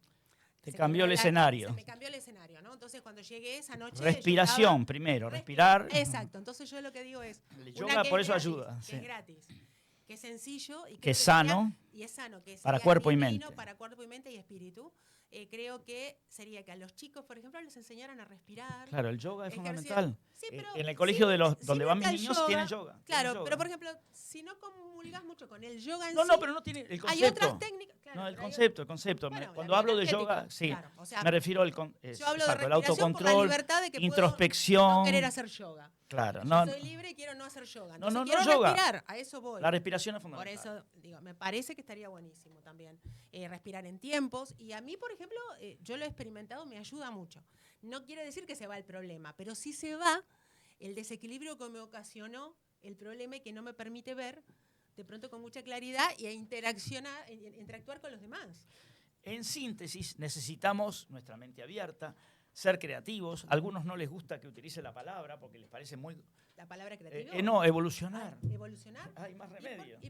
Te cambió el escenario. Se me cambió el escenario, ¿no? Entonces, cuando llegué esa noche... Respiración primero, respirar. Exacto, entonces yo lo que digo es... El yoga por eso ayuda. Que es gratis, que es sencillo y que es sano. Y es sano, que para cuerpo y mente. Para cuerpo y mente y espíritu. Creo que sería que a los chicos, por ejemplo, les enseñaran a respirar. Claro, el yoga es fundamental. Sí, pero en el colegio donde van mis niños tienen yoga. Claro, pero por ejemplo, si no comulgas mucho con el yoga en sí... No, pero no tiene el concepto. Hay otras técnicas... Claro, no, el concepto. Bueno, cuando hablo de yoga, sí, claro, o sea, me refiero al yo hablo de el autocontrol, por la libertad de que introspección. Puedo no querer hacer yoga. Claro, yo soy libre y quiero no hacer yoga. Entonces, quiero yoga. Respirar, a eso voy. La respiración es fundamental. Por eso, digo, me parece que estaría buenísimo también respirar en tiempos. Y a mí, por ejemplo, yo lo he experimentado, me ayuda mucho. No quiere decir que se va el problema, pero sí se va el desequilibrio que me ocasionó el problema y que no me permite ver de pronto con mucha claridad y interactuar con los demás. En síntesis, necesitamos nuestra mente abierta, ser creativos. A algunos no les gusta que utilice la palabra porque les parece muy... ¿La palabra creativo? No, evolucionar. ¿Evolucionar? Hay más remedio.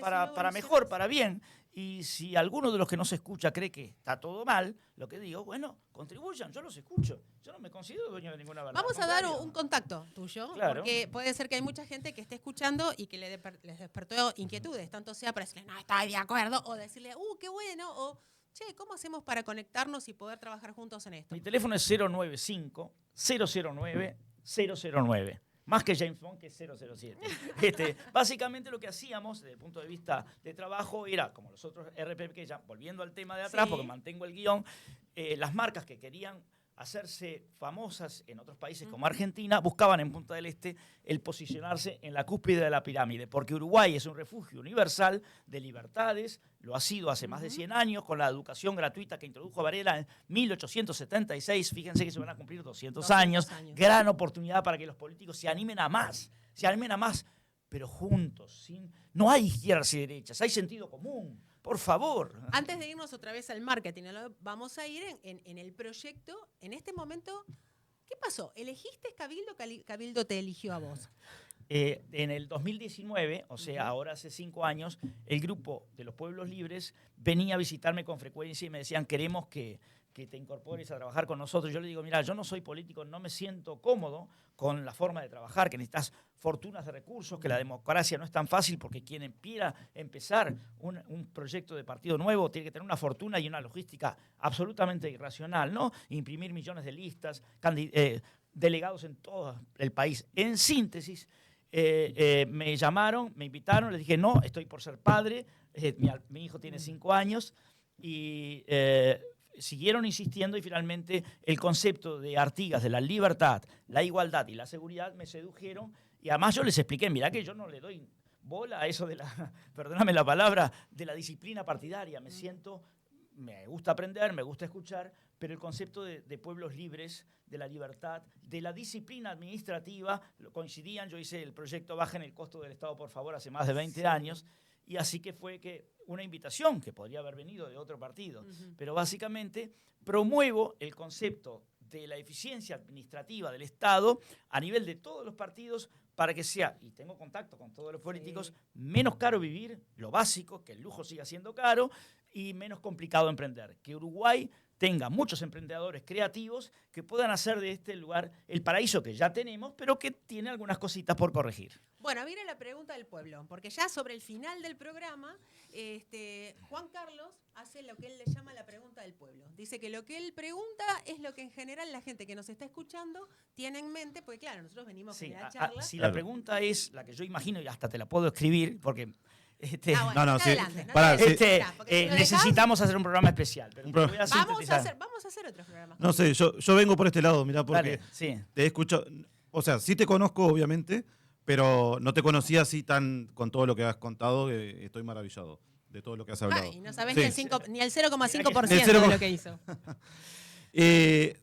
Para mejor, para bien. Y si alguno de los que nos escucha cree que está todo mal, lo que digo, bueno, contribuyan, yo los escucho. Yo no me considero dueño de ninguna verdad. Vamos a dar un contacto tuyo, claro. Porque puede ser que hay mucha gente que esté escuchando y que les despertó inquietudes, tanto sea para decirle, no, estoy de acuerdo, o decirle, qué bueno, o... Che, ¿cómo hacemos para conectarnos y poder trabajar juntos en esto? Mi teléfono es 095-009-009. Más que James Bond, que es 007. Básicamente lo que hacíamos desde el punto de vista de trabajo era, como los otros RP, que ya volviendo al tema de atrás, porque mantengo el guión, las marcas que querían hacerse famosas en otros países como Argentina, buscaban en Punta del Este el posicionarse en la cúspide de la pirámide, porque Uruguay es un refugio universal de libertades, lo ha sido hace más de 100 años, con la educación gratuita que introdujo Varela en 1876, fíjense que se van a cumplir 200 años, gran oportunidad para que los políticos se animen a más, pero juntos, no hay izquierdas y derechas, hay sentido común. Por favor. Antes de irnos otra vez al marketing, vamos a ir en el proyecto. En este momento, ¿qué pasó? ¿Elegiste Cabildo? ¿Cabildo te eligió a vos? En el 2019, o sea, ahora hace 5 años, el grupo de los Pueblos Libres venía a visitarme con frecuencia y me decían, queremos que te incorpores a trabajar con nosotros. Yo le digo, mira, yo no soy político, no me siento cómodo con la forma de trabajar, que necesitas fortunas de recursos, que la democracia no es tan fácil, porque quien quiera empezar un proyecto de partido nuevo tiene que tener una fortuna y una logística absolutamente irracional, ¿no? Imprimir millones de listas, delegados en todo el país. En síntesis, me llamaron, me invitaron, les dije, no, estoy por ser padre, mi hijo tiene 5 años, y... siguieron insistiendo y finalmente el concepto de Artigas, de la libertad, la igualdad y la seguridad me sedujeron y además yo les expliqué, mirá que yo no le doy bola a eso de perdóname la palabra, de la disciplina partidaria, me gusta aprender, me gusta escuchar, pero el concepto de pueblos libres, de la libertad, de la disciplina administrativa, coincidían, yo hice el proyecto Bajen el costo del Estado, por favor, hace más de 20 años, y así que fue una invitación que podría haber venido de otro partido, pero básicamente promuevo el concepto de la eficiencia administrativa del Estado a nivel de todos los partidos para que sea, y tengo contacto con todos los políticos, menos caro vivir, lo básico, que el lujo siga siendo caro, y menos complicado emprender. Que Uruguay tenga muchos emprendedores creativos que puedan hacer de este lugar el paraíso que ya tenemos, pero que tiene algunas cositas por corregir. Bueno, viene la pregunta del pueblo, porque ya sobre el final del programa, Juan Carlos hace lo que él le llama la pregunta del pueblo. Dice que lo que él pregunta es lo que en general la gente que nos está escuchando tiene en mente, porque claro, nosotros venimos con la charla. Si la pregunta es la que yo imagino, y hasta te la puedo escribir, porque... bueno, sí. Adelante, necesitamos hacer un programa especial. Pero vamos a hacer otros programas. No sé, yo vengo por este lado, mirá, porque Dale, te he escuchado. O sea, sí te conozco, obviamente, pero no te conocía así tan con todo lo que has contado. Estoy maravillado de todo lo que has hablado. Y no sabés Sí. ni el 0,5% Ni el de lo que hizo.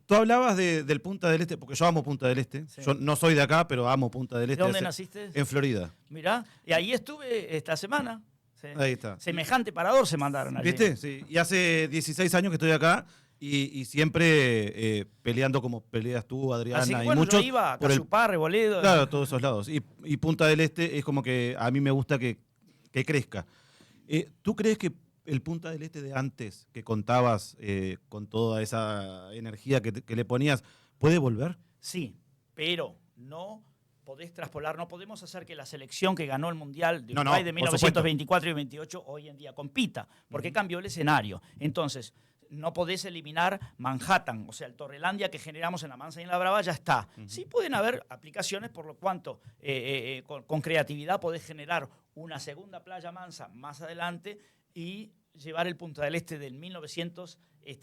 Tú hablabas del Punta del Este, porque yo amo Punta del Este. Sí. Yo no soy de acá, pero amo Punta del Este. ¿Dónde naciste? En Florida. Mirá, y ahí estuve esta semana. Sí. Ahí está. Semejante parador se mandaron allí. ¿Viste? Sí. Y hace 16 años que estoy acá y siempre peleando como peleas tú, Adriana, Así que, y bueno, muchos. yo iba a por el- Cazupá, Reboledo. Claro, todos esos lados. Y Punta del Este es como que a mí me gusta que crezca. ¿Tú crees que el Punta del Este de antes, que contabas con toda esa energía que le ponías, puede volver? Sí, pero no podés traspolar, no podemos hacer que la selección que ganó el Mundial de Uruguay de por supuesto. 1924 y 28 hoy en día compita, porque cambió el escenario. Entonces, no podés eliminar Manhattan, o sea, el Torrelandia que generamos en La Mansa y en La Brava ya está. Sí pueden haber aplicaciones, por lo cuanto con creatividad podés generar una segunda playa Mansa más adelante y llevar el Punta del Este del 1900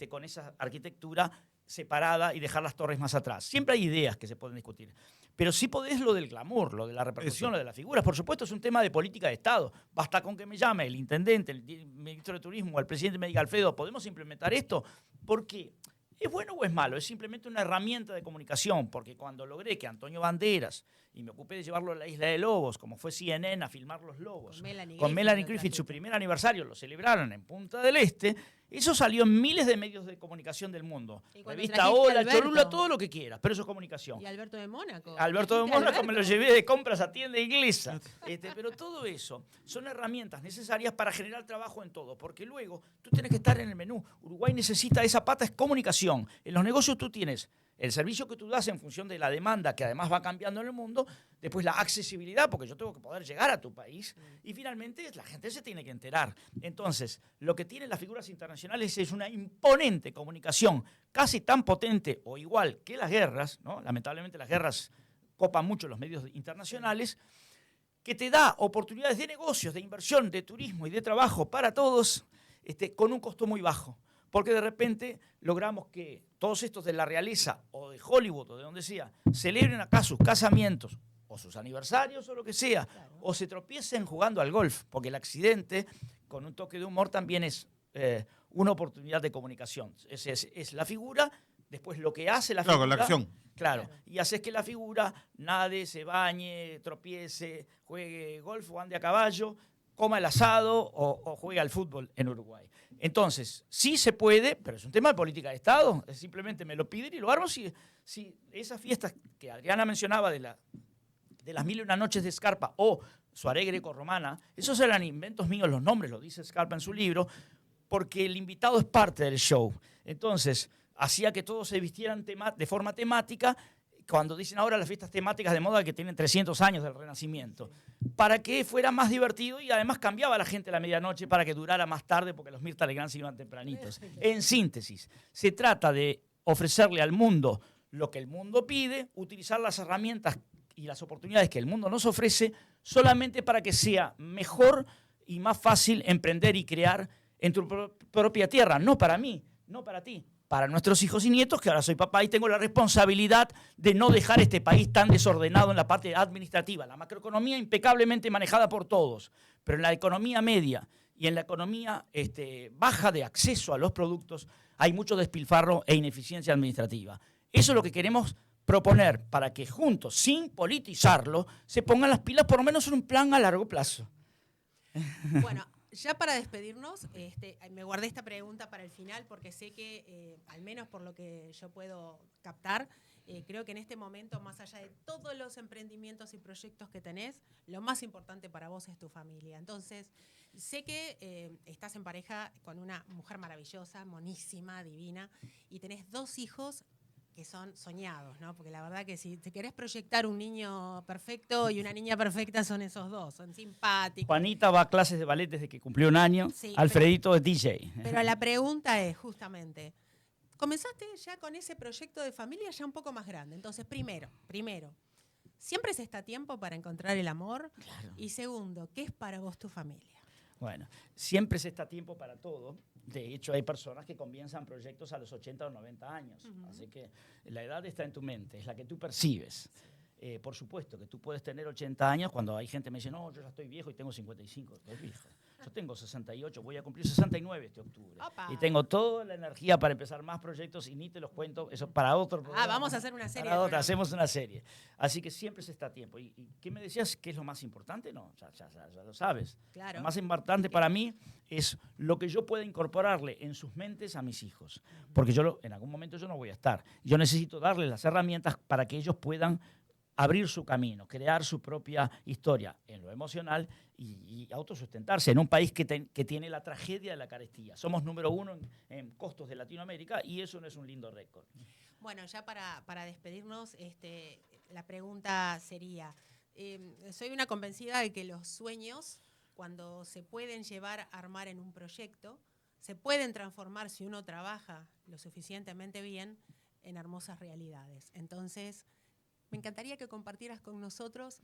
con esa arquitectura separada y dejar las torres más atrás. Siempre hay ideas que se pueden discutir. Pero sí podés lo del glamour, lo de la repercusión, lo de las figuras. Por supuesto, es un tema de política de Estado. Basta con que me llame el intendente, el ministro de Turismo, el presidente me diga, Alfredo, ¿podemos implementar esto? Porque ¿es bueno o es malo? Es simplemente una herramienta de comunicación, porque cuando logré que Antonio Banderas, y me ocupé de llevarlo a la Isla de Lobos, como fue CNN a filmar los lobos, con Melanie Griffith, su primer aniversario, lo celebraron en Punta del Este, eso salió en miles de medios de comunicación del mundo. Revista Hola, Cholula, todo lo que quieras, pero eso es comunicación. Y Alberto de Mónaco. Alberto de Mónaco me lo llevé de compras a tienda inglesa. Pero todo eso son herramientas necesarias para generar trabajo en todo, porque luego tú tienes que estar en el menú. Uruguay necesita esa pata, es comunicación. En los negocios tú tienes el servicio que tú das en función de la demanda, que además va cambiando en el mundo, después la accesibilidad, porque yo tengo que poder llegar a tu país, y finalmente la gente se tiene que enterar. Entonces, lo que tienen las figuras internacionales es una imponente comunicación, casi tan potente o igual que las guerras, ¿no? Lamentablemente las guerras copan mucho los medios internacionales, que te da oportunidades de negocios, de inversión, de turismo y de trabajo para todos, con un costo muy bajo. Porque de repente logramos que todos estos de la realeza o de Hollywood o de donde sea celebren acá sus casamientos o sus aniversarios o lo que sea, claro, o se tropiecen jugando al golf, porque el accidente con un toque de humor también es una oportunidad de comunicación. Es la figura, después lo que hace la figura. Claro, con la acción. Claro, y haces que la figura nade, se bañe, tropiece, juegue golf o ande a caballo, coma el asado o juegue al fútbol en Uruguay. Entonces, sí se puede, pero es un tema de política de Estado. Simplemente me lo piden y lo armo si esas fiestas que Adriana mencionaba de las 1001 noches de Scarpa o Soirée Greco-Romana, esos eran inventos míos, los nombres, lo dice Scarpa en su libro, porque el invitado es parte del show. Entonces, hacía que todos se vistieran de forma temática, cuando dicen ahora las fiestas temáticas de moda que tienen 300 años del Renacimiento, para que fuera más divertido y además cambiaba a la gente a la medianoche para que durara más tarde porque los Mirta Legrand se iban tempranitos. En síntesis, se trata de ofrecerle al mundo lo que el mundo pide, utilizar las herramientas y las oportunidades que el mundo nos ofrece solamente para que sea mejor y más fácil emprender y crear en tu propia tierra, no para mí, no para ti, para nuestros hijos y nietos, que ahora soy papá y tengo la responsabilidad de no dejar este país tan desordenado en la parte administrativa. La macroeconomía impecablemente manejada por todos, pero en la economía media y en la economía baja de acceso a los productos hay mucho despilfarro e ineficiencia administrativa. Eso es lo que queremos proponer para que juntos, sin politizarlo, se pongan las pilas por lo menos en un plan a largo plazo. Bueno, Ya para despedirnos, me guardé esta pregunta para el final porque sé que, al menos por lo que yo puedo captar, creo que en este momento, más allá de todos los emprendimientos y proyectos que tenés, lo más importante para vos es tu familia. Entonces, sé que estás en pareja con una mujer maravillosa, monísima, divina, y tenés 2 hijos que son soñados, ¿no? Porque la verdad que si te querés proyectar un niño perfecto y una niña perfecta son esos 2, son simpáticos. Juanita va a clases de ballet desde que cumplió 1 año, Sí, Alfredito es DJ. Pero la pregunta es justamente, comenzaste ya con ese proyecto de familia ya un poco más grande. Entonces, primero, ¿siempre se está a tiempo para encontrar el amor? Claro. Y segundo, ¿qué es para vos tu familia? Bueno, siempre se está a tiempo para todo. De hecho, hay personas que comienzan proyectos a los 80 o 90 años. Así que la edad está en tu mente, es la que tú percibes. Por supuesto que tú puedes tener 80 años cuando hay gente que me dice, no, yo ya estoy viejo y tengo 55. Estoy viejo. Yo tengo 68, voy a cumplir 69 este octubre. ¡Opa! Y tengo toda la energía para empezar más proyectos y ni te los cuento, eso para otro programa. Vamos a hacer una serie. Para otra, hacemos una serie. Así que siempre se está a tiempo. ¿Y qué me decías? ¿Qué es lo más importante? No, ya lo sabes. Claro. Lo más importante para mí es lo que yo pueda incorporarle en sus mentes a mis hijos. Porque en algún momento yo no voy a estar. Yo necesito darles las herramientas para que ellos puedan abrir su camino, crear su propia historia en lo emocional y autosustentarse en un país que tiene la tragedia de la carestía. Somos número 1 en costos de Latinoamérica y eso no es un lindo récord. Bueno, ya para despedirnos, la pregunta sería, soy una convencida de que los sueños, cuando se pueden llevar a armar en un proyecto, se pueden transformar, si uno trabaja lo suficientemente bien, en hermosas realidades. Entonces, me encantaría que compartieras con nosotros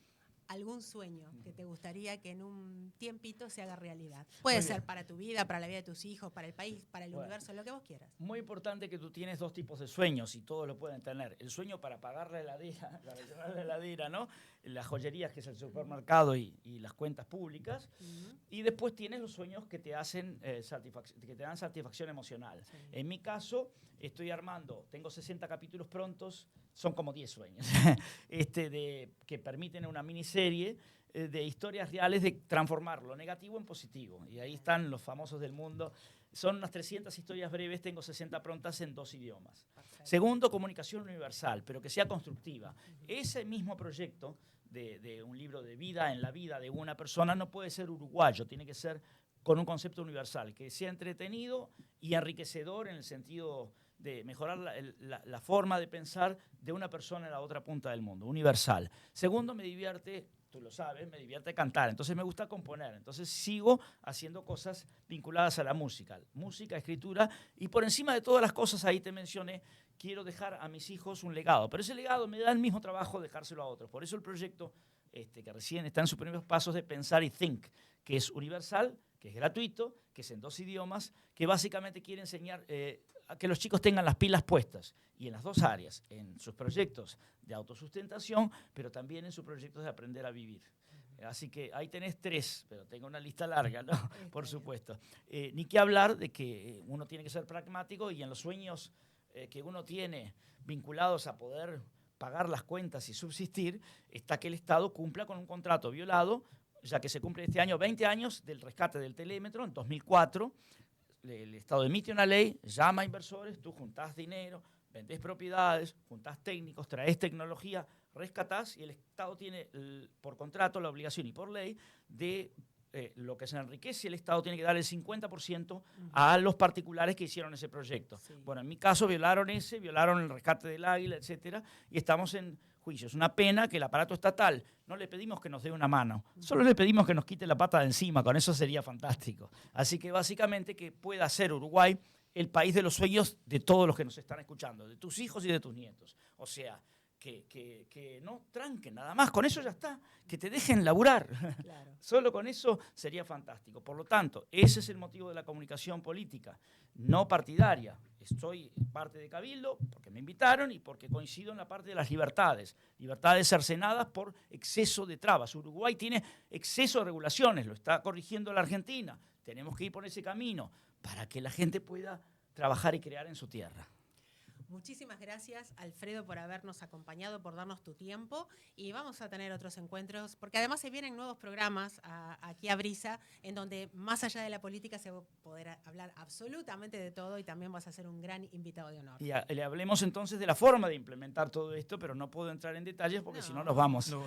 algún sueño que te gustaría que en un tiempito se haga realidad. Puede ser para tu vida, para la vida de tus hijos, para el país, para el universo, lo que vos quieras. Muy importante que tú tienes 2 tipos de sueños y todos lo pueden tener. El sueño para pagar la heladera, ¿no? Las joyerías, que es el supermercado y las cuentas públicas. Y después tienes los sueños que te dan satisfacción emocional. Sí. En mi caso, tengo 60 capítulos prontos, son como 10 sueños, que permiten una miniserie de historias reales de transformar lo negativo en positivo. Y ahí están los famosos del mundo. Son unas 300 historias breves, tengo 60 prontas en 2 idiomas. Perfecto. Segundo, comunicación universal, pero que sea constructiva. Ese mismo proyecto de un libro de vida en la vida de una persona no puede ser uruguayo, tiene que ser con un concepto universal, que sea entretenido y enriquecedor en el sentido de mejorar la forma de pensar de una persona en la otra punta del mundo, universal. Segundo, me divierte, tú lo sabes, me divierte cantar, entonces me gusta componer, entonces sigo haciendo cosas vinculadas a la música, escritura, y por encima de todas las cosas, ahí te mencioné, quiero dejar a mis hijos un legado, pero ese legado me da el mismo trabajo dejárselo a otros, por eso el proyecto que recién está en sus primeros pasos de Pensar y Think, que es universal, que es gratuito, que es en 2 idiomas, que básicamente quiere enseñar a que los chicos tengan las pilas puestas, y en las 2 áreas, en sus proyectos de autosustentación, pero también en sus proyectos de aprender a vivir. Así que ahí tenés 3, pero tengo una lista larga, ¿no? Por supuesto. Ni que hablar de que uno tiene que ser pragmático y en los sueños que uno tiene vinculados a poder pagar las cuentas y subsistir, está que el Estado cumpla con un contrato violado, ya que se cumple este año 20 años del rescate del telémetro, en 2004, el Estado emite una ley, llama a inversores, tú juntás dinero, vendés propiedades, juntás técnicos, traes tecnología, rescatás y el Estado tiene por contrato la obligación y por ley de lo que se enriquece, el Estado tiene que dar el 50% a los particulares que hicieron ese proyecto. Sí. Bueno, en mi caso violaron el rescate del águila, etcétera, y estamos en juicio. Es una pena que el aparato estatal, no le pedimos que nos dé una mano, solo le pedimos que nos quite la pata de encima, con eso sería fantástico. Así que básicamente que pueda ser Uruguay el país de los sueños de todos los que nos están escuchando, de tus hijos y de tus nietos. O sea, que no tranquen nada más, con eso ya está, que te dejen laburar. Claro. Solo con eso sería fantástico. Por lo tanto, ese es el motivo de la comunicación política, no partidaria. Soy parte de Cabildo porque me invitaron y porque coincido en la parte de las libertades cercenadas por exceso de trabas. Uruguay tiene exceso de regulaciones, lo está corrigiendo la Argentina. Tenemos que ir por ese camino para que la gente pueda trabajar y crear en su tierra. Muchísimas gracias, Alfredo, por habernos acompañado, por darnos tu tiempo. Y vamos a tener otros encuentros, porque además se vienen nuevos programas aquí a Brisa, en donde más allá de la política se va a poder hablar absolutamente de todo y también vas a ser un gran invitado de honor. Y le hablemos entonces de la forma de implementar todo esto, pero no puedo entrar en detalles porque si no nos vamos. No.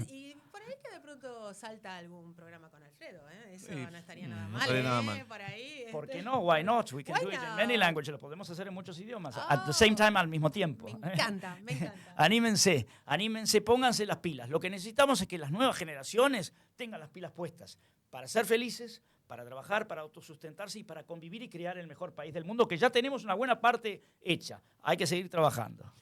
Y por ahí que de pronto salta algún programa con Alfredo, ¿eh? Eso Sí, no estaría no nada mal, estaría nada mal. Por ahí. ¿Por qué no? Why not? We can Why do it in not? many languages. Lo podemos hacer en muchos idiomas. Oh, At the same time, al mismo tiempo. Me encanta, me encanta. Anímense, anímense, pónganse las pilas. Lo que necesitamos es que las nuevas generaciones tengan las pilas puestas para ser felices, para trabajar, para autosustentarse y para convivir y crear el mejor país del mundo, que ya tenemos una buena parte hecha. Hay que seguir trabajando.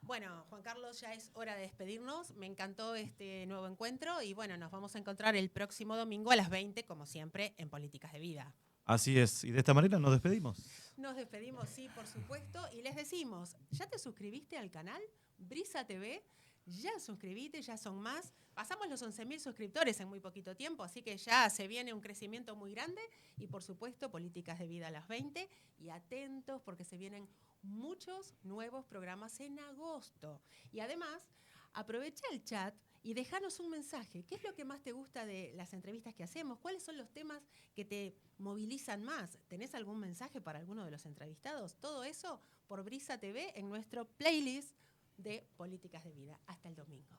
Bueno, Juan Carlos, ya es hora de despedirnos. Me encantó este nuevo encuentro y bueno, nos vamos a encontrar el próximo domingo a las 20, como siempre, en Políticas de Vida. Así es, y de esta manera nos despedimos. Nos despedimos, sí, por supuesto, y les decimos, ¿ya te suscribiste al canal Brisa TV? Ya suscribite, ya son más. Pasamos los 11.000 suscriptores en muy poquito tiempo, así que ya se viene un crecimiento muy grande y por supuesto Políticas de Vida a las 20 y atentos porque se vienen muchos nuevos programas en agosto. Y además, aprovecha el chat y déjanos un mensaje. ¿Qué es lo que más te gusta de las entrevistas que hacemos? ¿Cuáles son los temas que te movilizan más? ¿Tenés algún mensaje para alguno de los entrevistados? Todo eso por Brisa TV en nuestro playlist de Políticas de Vida. Hasta el domingo.